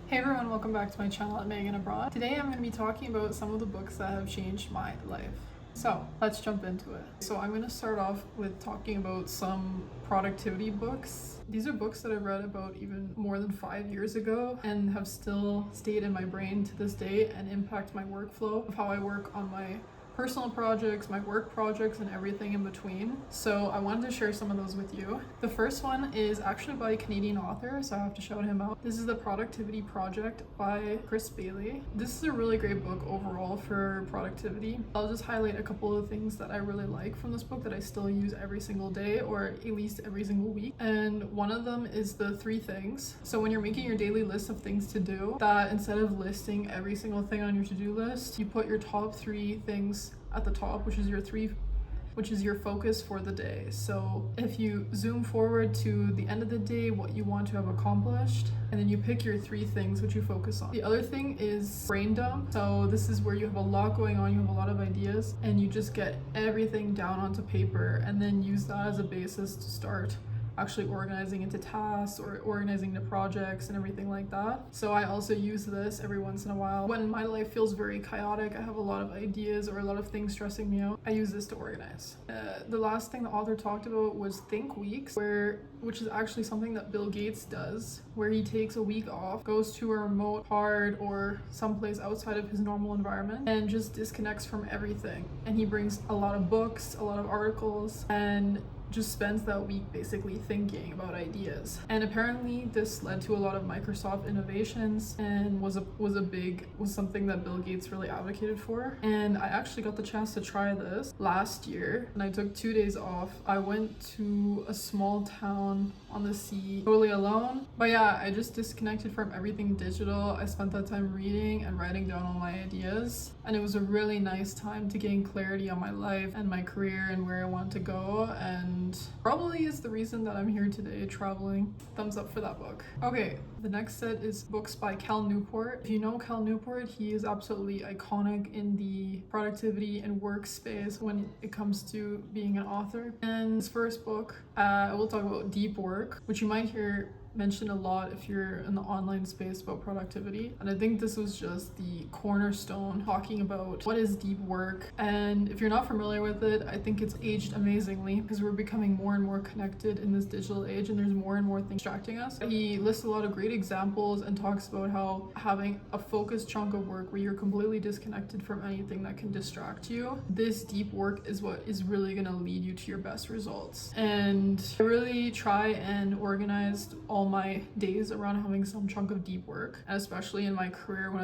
Hey everyone, welcome back to my channel at Megan Abroad. Today I'm going to be talking about some of the books that have changed my life. So let's jump into it. So I'm going to start off with talking about some productivity books. These are books that I read about even more than 5 years ago and have still stayed in my brain to this day and impact my workflow of how I work on my personal projects, my work projects, and everything in between. So I wanted to share some of those with you. The first one is actually by a Canadian author, so I have to shout him out. This is The Productivity Project by Chris Bailey. This is a really great book overall for productivity. I'll just highlight a couple of things that I really like from this book that I still use every single day or at least every single week. And one of them is the 3 things. So when you're making your daily list of things to do, that instead of listing every single thing on your to-do list, you put your top 3 things at the top, which is your focus for the day. So if you zoom forward to the end of the day, what you want to have accomplished, and then you pick your 3 things which you focus on. The other thing is brain dump. So this is where you have a lot going on, you have a lot of ideas, and you just get everything down onto paper and then use that as a basis to start actually organizing into tasks or organizing the projects and everything like that. So I also use this every once in a while. When my life feels very chaotic, I have a lot of ideas or a lot of things stressing me out, I use this to organize. The last thing the author talked about was Think Weeks, which is actually something that Bill Gates does, where he takes a week off, goes to a remote part or someplace outside of his normal environment and just disconnects from everything. And he brings a lot of books, a lot of articles, and just spends that week basically thinking about ideas. And apparently this led to a lot of Microsoft innovations and was something that Bill Gates really advocated for. And I actually got the chance to try this last year, and I took 2 days off. I went to a small town on the sea totally alone. But yeah, I just disconnected from everything digital. I spent that time reading and writing down all my ideas, and it was a really nice time to gain clarity on my life and my career and where I want to go, and probably is the reason that I'm here today traveling. Thumbs up for that book. Okay, the next set is books by Cal Newport. If you know Cal Newport, he is absolutely iconic in the productivity and workspace when it comes to being an author. And his first book, we'll talk about deep work, which you might hear mentioned a lot if you're in the online space about productivity. And I think this was just the cornerstone talking about what is deep work. And if you're not familiar with it, I think it's aged amazingly because we're becoming more and more connected in this digital age and there's more and more things distracting us. He lists a lot of great examples and talks about how having a focused chunk of work where you're completely disconnected from anything that can distract you, this deep work is what is really going to lead you to your best results. And I really try and organized all my days around having some chunk of deep work, and especially in my career when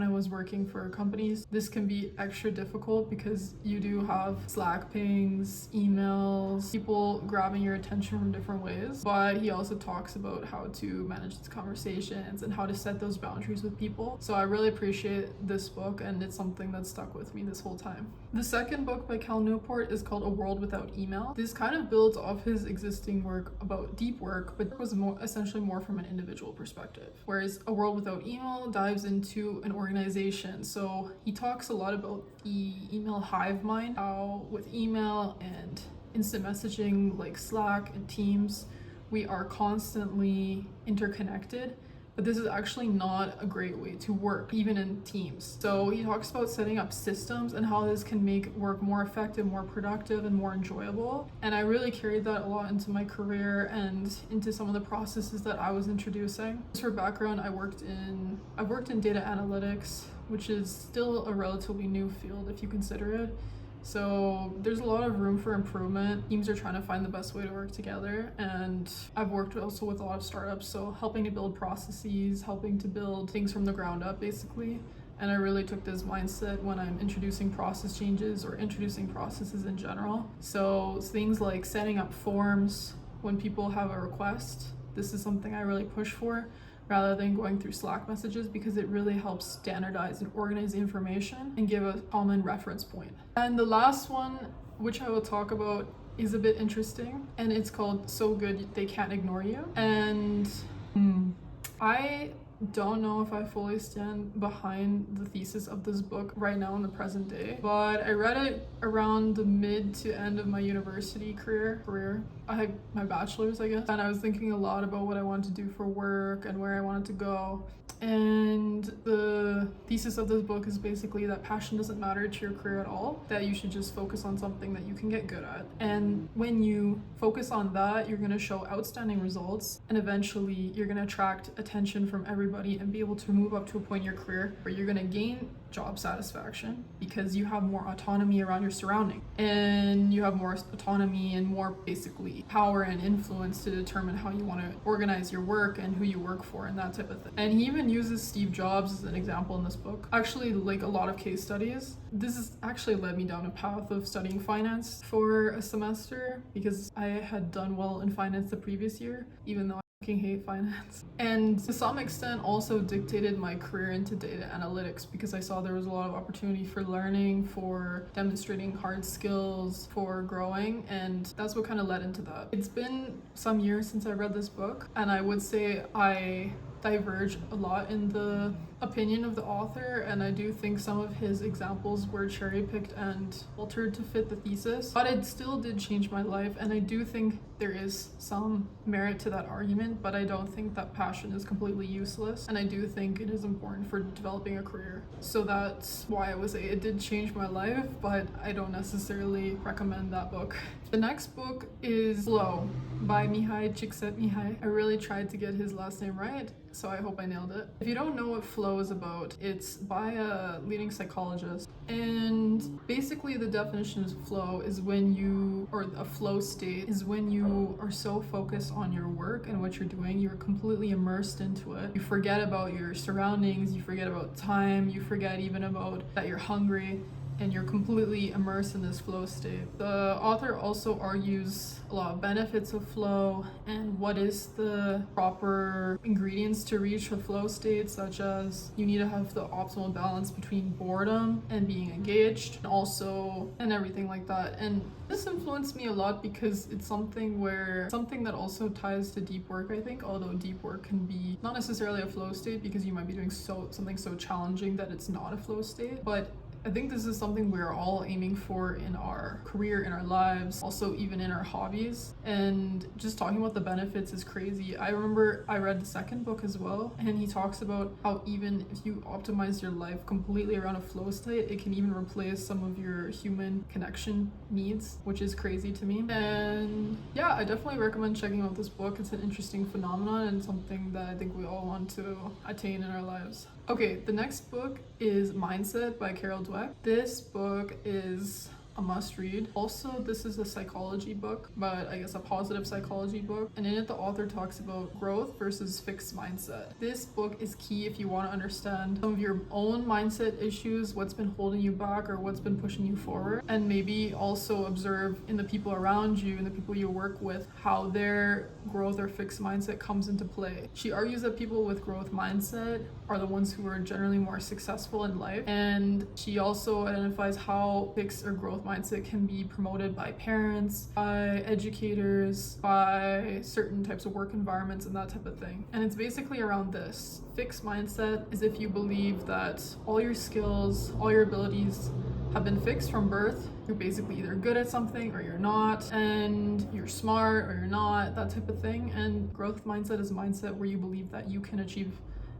I was working for companies. This can be extra difficult because you do have Slack pings, emails, people grabbing your attention from different ways. But he also talks about how to manage these conversations and how to set those boundaries with people. So I really appreciate this book, and it's something that stuck with me this whole time. The second book by Cal Newport is called A World Without Email. This kind of builds off his existing work about deep work, but was essentially more from an individual perspective. Whereas A World Without Email dives into an organization. So he talks a lot about the email hive mind, how with email and instant messaging like Slack and Teams, we are constantly interconnected. But this is actually not a great way to work, even in teams. So he talks about setting up systems and how this can make work more effective, more productive, and more enjoyable. And I really carried that a lot into my career and into some of the processes that I was introducing. Just for background, I've worked in data analytics, which is still a relatively new field if you consider it. So there's a lot of room for improvement. Teams are trying to find the best way to work together, and I've worked also with a lot of startups, so helping to build processes, helping to build things from the ground up basically. And I really took this mindset when I'm introducing process changes or introducing processes in general. So things like setting up forms when people have a request. This is something I really push for, rather than going through Slack messages, because it really helps standardize and organize the information and give a common reference point. And the last one, which I will talk about, is a bit interesting, and it's called So Good They Can't Ignore You. And I don't know if I fully stand behind the thesis of this book right now in the present day, but I read it around the mid to end of my university career. I had my bachelor's, I guess, and I was thinking a lot about what I wanted to do for work and where I wanted to go. And the thesis of this book is basically that passion doesn't matter to your career at all, that you should just focus on something that you can get good at. And when you focus on that, you're going to show outstanding results, and eventually you're going to attract attention from everybody and be able to move up to a point in your career where you're going to gain job satisfaction because you have more autonomy around your surrounding, and you have more autonomy and more basically power and influence to determine how you want to organize your work and who you work for and that type of thing. And he even uses Steve Jobs as an example in this book. Actually, like a lot of case studies. This has actually led me down a path of studying finance for a semester because I had done well in finance the previous year, even though I fucking hate finance. And to some extent also dictated my career into data analytics because I saw there was a lot of opportunity for learning, for demonstrating hard skills, for growing, and that's what kind of led into that. It's been some years since I read this book, and I would say I diverge a lot in the opinion of the author, and I do think some of his examples were cherry-picked and altered to fit the thesis, but it still did change my life, and I do think there is some merit to that argument, but I don't think that passion is completely useless, and I do think it is important for developing a career. So that's why I would say it did change my life, but I don't necessarily recommend that book. The next book is Flow by Mihai Csikszentmihalyi. I really tried to get his last name right, so I hope I nailed it. If you don't know what flow is about, it's by a leading psychologist. And basically the definition of flow is when you, or a flow state, is when you are so focused on your work and what you're doing, you're completely immersed into it. You forget about your surroundings, you forget about time, you forget even about that you're hungry, and you're completely immersed in this flow state. The author also argues a lot of benefits of flow and what is the proper ingredients to reach a flow state, such as you need to have the optimal balance between boredom and being engaged, and everything like that. And this influenced me a lot because it's something that also ties to deep work, I think, although deep work can be not necessarily a flow state because you might be doing something so challenging that it's not a flow state, but I think this is something we're all aiming for in our career, in our lives, also even in our hobbies. And just talking about the benefits is crazy. I remember I read the second book as well, and he talks about how even if you optimize your life completely around a flow state, it can even replace some of your human connection needs, which is crazy to me. And yeah, I definitely recommend checking out this book. It's an interesting phenomenon and something that I think we all want to attain in our lives. Okay, the next book is Mindset by Carol Dweck. This book is a must read. Also, this is a psychology book, but I guess a positive psychology book. And in it, the author talks about growth versus fixed mindset. This book is key if you want to understand some of your own mindset issues, what's been holding you back or what's been pushing you forward, and maybe also observe in the people around you and the people you work with how their growth or fixed mindset comes into play. She argues that people with growth mindset are the ones who are generally more successful in life, and she also identifies how fixed or growth mindset can be promoted by parents, by educators, by certain types of work environments and that type of thing. And it's basically around this. Fixed mindset is if you believe that all your skills, all your abilities have been fixed from birth. You're basically either good at something or you're not, and you're smart or you're not, that type of thing. And growth mindset is a mindset where you believe that you can achieve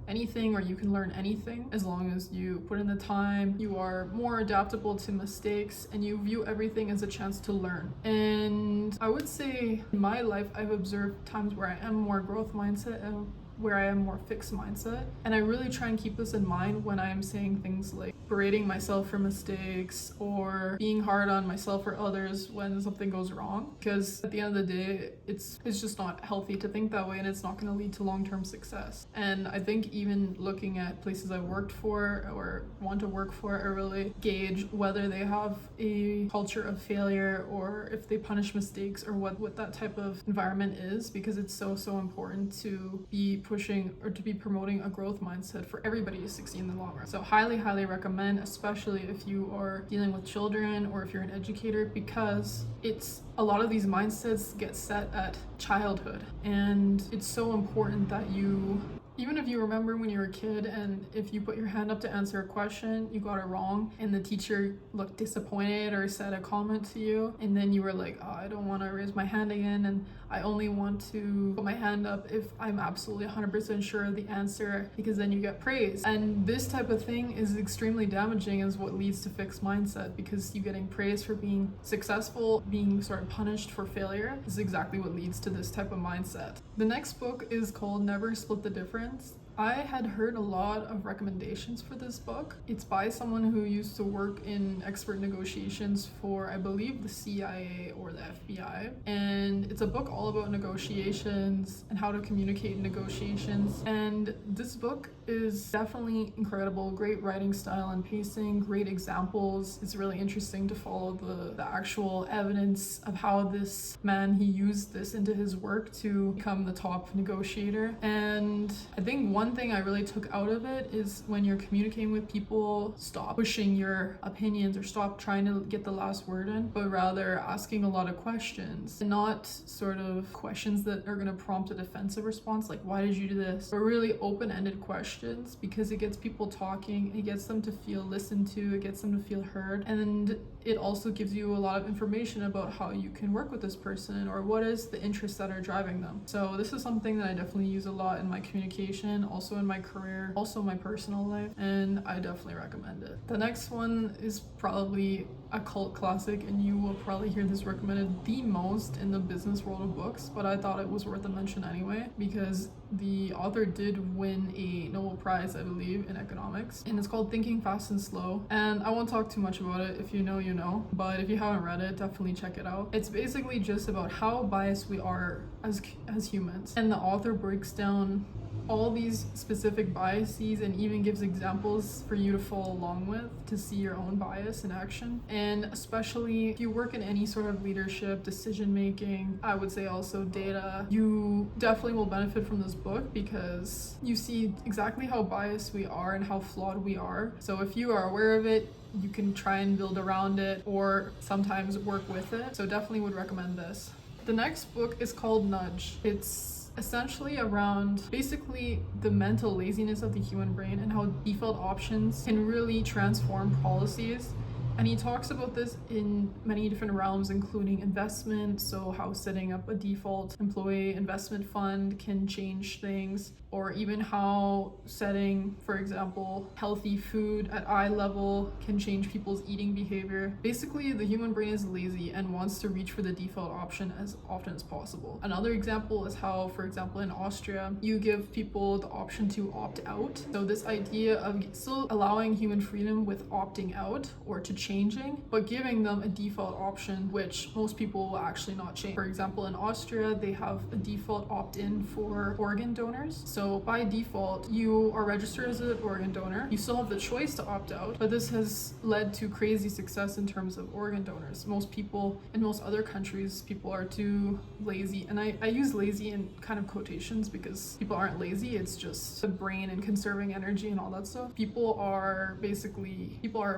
anything or you can learn anything as long as you put in the time, you are more adaptable to mistakes, and you view everything as a chance to learn. And I would say in my life, I've observed times where I am more growth mindset and where I am more fixed mindset. And I really try and keep this in mind when I am saying things like berating myself for mistakes or being hard on myself or others when something goes wrong. Because at the end of the day, it's just not healthy to think that way, and it's not going to lead to long-term success. And I think even looking at places I worked for or want to work for, I really gauge whether they have a culture of failure or if they punish mistakes or what that type of environment is, because it's so important to be pushing or to be promoting a growth mindset for everybody to succeed in the long run. So highly recommend, especially if you are dealing with children or if you're an educator, because it's a lot of these mindsets get set at childhood, and it's so important that you Even if you remember when you were a kid and if you put your hand up to answer a question, you got it wrong, and the teacher looked disappointed or said a comment to you, and then you were like, oh, I don't want to raise my hand again, and I only want to put my hand up if I'm absolutely 100% sure of the answer, because then you get praise. And this type of thing is extremely damaging, is what leads to fixed mindset, because you getting praised for being successful, being sort of punished for failure, is exactly what leads to this type of mindset. The next book is called Never Split the Difference. I had heard a lot of recommendations for this book. It's by someone who used to work in expert negotiations for, I believe, the CIA or the FBI. And it's a book all about negotiations and how to communicate in negotiations. And this book is definitely incredible. Great writing style and pacing, great examples. It's really interesting to follow the actual evidence of how this man, he used this into his work to become the top negotiator. And I think one thing I really took out of it is when you're communicating with people, stop pushing your opinions or stop trying to get the last word in, but rather asking a lot of questions, and not sort of questions that are going to prompt a defensive response like, why did you do this? But really open-ended questions, because it gets people talking, it gets them to feel listened to, it gets them to feel heard, and it also gives you a lot of information about how you can work with this person or what is the interests that are driving them. So this is something that I definitely use a lot in my communication, also in my career, also my personal life, and I definitely recommend it. The next one is probably a cult classic, and you will probably hear this recommended the most in the business world of books, but I thought it was worth a mention anyway, because the author did win a Nobel Prize, I believe, in economics, and it's called Thinking Fast and Slow. And I won't talk too much about it. If you know, you know, but if you haven't read it, definitely check it out. It's basically just about how biased we are as humans, and the author breaks down all these specific biases and even gives examples for you to follow along with to see your own bias in action. And especially if you work in any sort of leadership, decision making, I would say also data, you definitely will benefit from this book, because you see exactly how biased we are and how flawed we are. So if you are aware of it, you can try and build around it or sometimes work with it. So definitely would recommend this. The next book is called Nudge. It's essentially around basically the mental laziness of the human brain and how default options can really transform policies. And he talks about this in many different realms, including investment, so how setting up a default employee investment fund can change things, or even how setting, for example, healthy food at eye level can change people's eating behavior. Basically, the human brain is lazy and wants to reach for the default option as often as possible. Another example is how, for example, in Austria, you give people the option to opt out. So this idea of still allowing human freedom with opting out or to changing, but giving them a default option, which most people will actually not change. For example, in Austria, they have a default opt-in for organ donors. So by default, you are registered as an organ donor. You still have the choice to opt out, but this has led to crazy success in terms of organ donors. Most people in most other countries, people are too lazy. And I use lazy in kind of quotations because people aren't lazy. It's just the brain and conserving energy and all that stuff. People are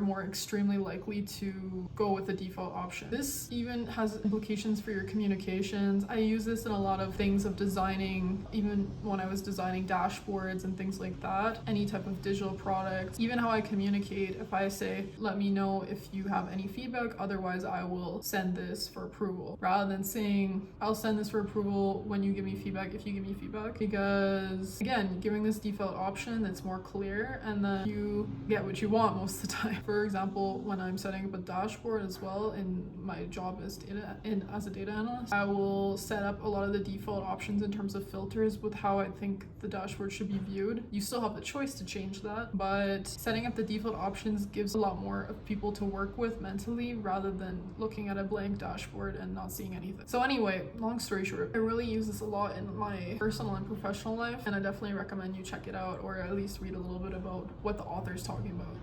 more extremely likely to go with the default option. This even has implications for your communications. I use this in a lot of things of designing, even when I was designing dashboards and things like that, any type of digital product, even how I communicate. If I say, let me know if you have any feedback, otherwise I will send this for approval, rather than saying, I'll send this for approval when you give me feedback, if you give me feedback, because again, giving this default option that's more clear, and then you get what you want most of the time. For example, when I'm setting up a dashboard as well in my job as a data analyst, I will set up a lot of the default options in terms of filters with how I think the dashboard should be viewed. You still have the choice to change that, but setting up the default options gives a lot more of people to work with mentally, rather than looking at a blank dashboard and not seeing anything. So anyway, long story short, I really use this a lot in my personal and professional life, and I definitely recommend you check it out, or at least read a little bit about what the author is talking about.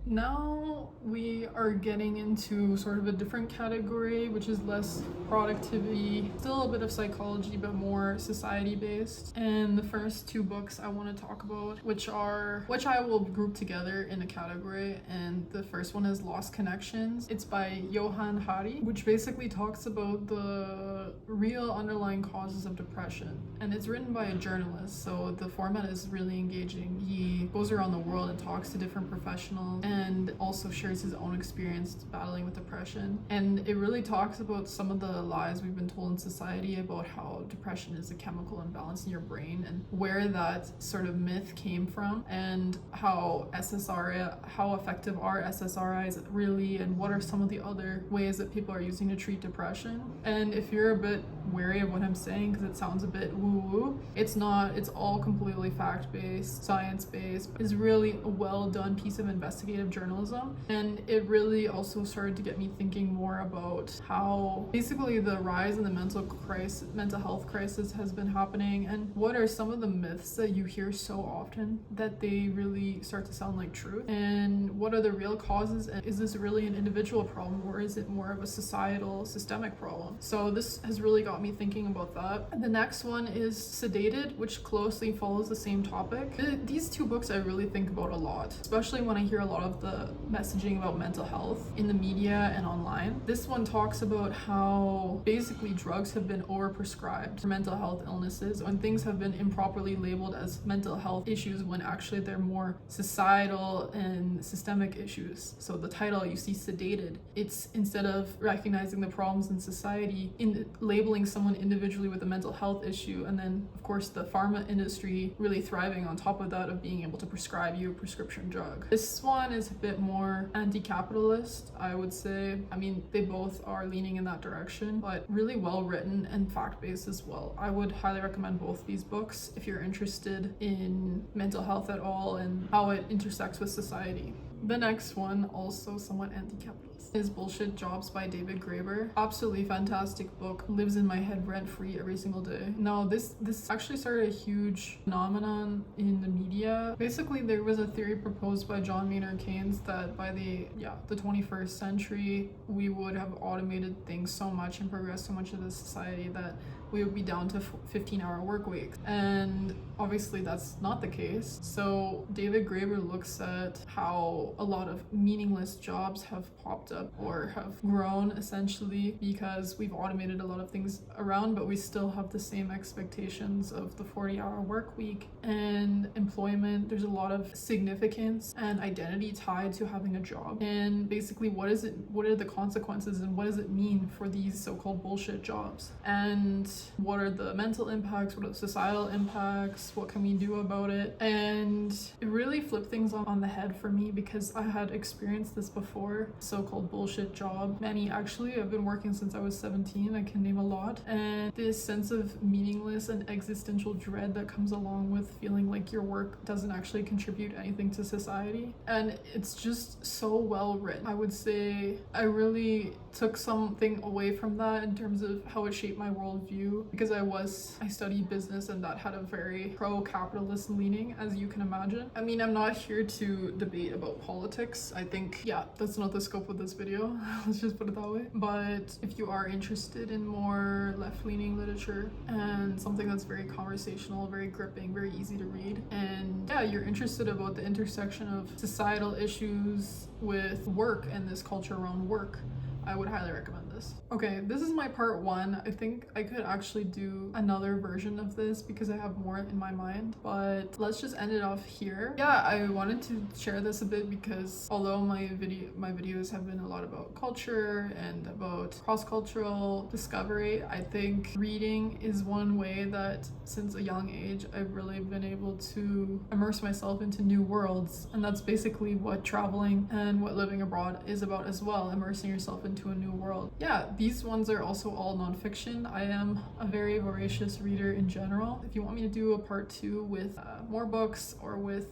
Now we are getting into sort of a different category, which is less productivity, still a bit of psychology, but more society based. And the first two books I want to talk about, which I will group together in a category. And the first one is Lost Connections. It's by Johann Hari, which basically talks about the real underlying causes of depression. And it's written by a journalist, so the format is really engaging. He goes around the world and talks to different professionals and also shares his own experience battling with depression. And it really talks about some of the lies we've been told in society about how depression is a chemical imbalance in your brain and where that sort of myth came from, and how effective are SSRIs really, and what are some of the other ways that people are using to treat depression. And if you're a bit wary of what I'm saying because it sounds a bit woo-woo, it's not. It's all completely fact-based, science-based. It's really a well-done piece of investigative journalism, and it really also started to get me thinking more about how basically the rise in the mental health crisis has been happening, and what are some of the myths that you hear so often that they really start to sound like truth, and what are the real causes, and is this really an individual problem or is it more of a societal systemic problem? So this has really got me thinking about that. And the next one is Sedated, which closely follows the same topic. These two books I really think about a lot, especially when I hear a lot of the messaging about mental health in the media and online. This one talks about how basically drugs have been overprescribed for mental health illnesses, when things have been improperly labeled as mental health issues when actually they're more societal and systemic issues. So the title, you see Sedated, it's instead of recognizing the problems in society, in labeling someone individually with a mental health issue, and then of course the pharma industry really thriving on top of that of being able to prescribe you a prescription drug. This one is a bit more anti-capitalist, I would say. I mean, they both are leaning in that direction, but really well written and fact-based as well. I would highly recommend both these books if you're interested in mental health at all and how it intersects with society. The next one, also somewhat anti-capitalist, is Bullshit Jobs by David Graeber. Absolutely fantastic book. Lives in my head rent-free every single day. Now, this actually started a huge phenomenon in the media. Basically, there was a theory proposed by John Maynard Keynes that by the 21st century, we would have automated things so much and progressed so much in the society that we would be down to 15-hour work weeks. And obviously that's not the case. So David Graeber looks at how a lot of meaningless jobs have popped up or have grown essentially because we've automated a lot of things around, but we still have the same expectations of the 40-hour work week and employment. There's a lot of significance and identity tied to having a job. And basically what are the consequences and what does it mean for these so-called bullshit jobs? And what are the mental impacts? What are the societal impacts? What can we do about it? And it really flipped things on the head for me because I had experienced this before, so-called bullshit job. Many actually. I've been working since I was 17. I can name a lot. And this sense of meaningless and existential dread that comes along with feeling like your work doesn't actually contribute anything to society. And it's just so well written. I would say I really took something away from that in terms of how it shaped my worldview, because I studied business and that had a very pro-capitalist leaning, as you can imagine. I mean, I'm not here to debate about politics. I think, that's not the scope of this video. Let's just put it that way. But if you are interested in more left-leaning literature and something that's very conversational, very gripping, very easy to read, and you're interested about the intersection of societal issues with work and this culture around work, I would highly recommend this. Okay, this is my part one. I think I could actually do another version of this because I have more in my mind, but let's just end it off here. I wanted to share this a bit because although my videos have been a lot about culture and about cross-cultural discovery, I think reading is one way that since a young age I've really been able to immerse myself into new worlds, and that's basically what traveling and what living abroad is about as well, immersing yourself into a new world. These ones are also all nonfiction. I am a very voracious reader in general. If you want me to do a part 2 with more books or with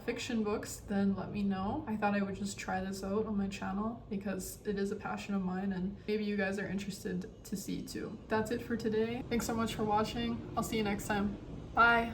fiction books, then let me know. I thought I would just try this out on my channel because it is a passion of mine and maybe you guys are interested to see too. That's it for today. Thanks so much for watching. I'll see you next time. Bye.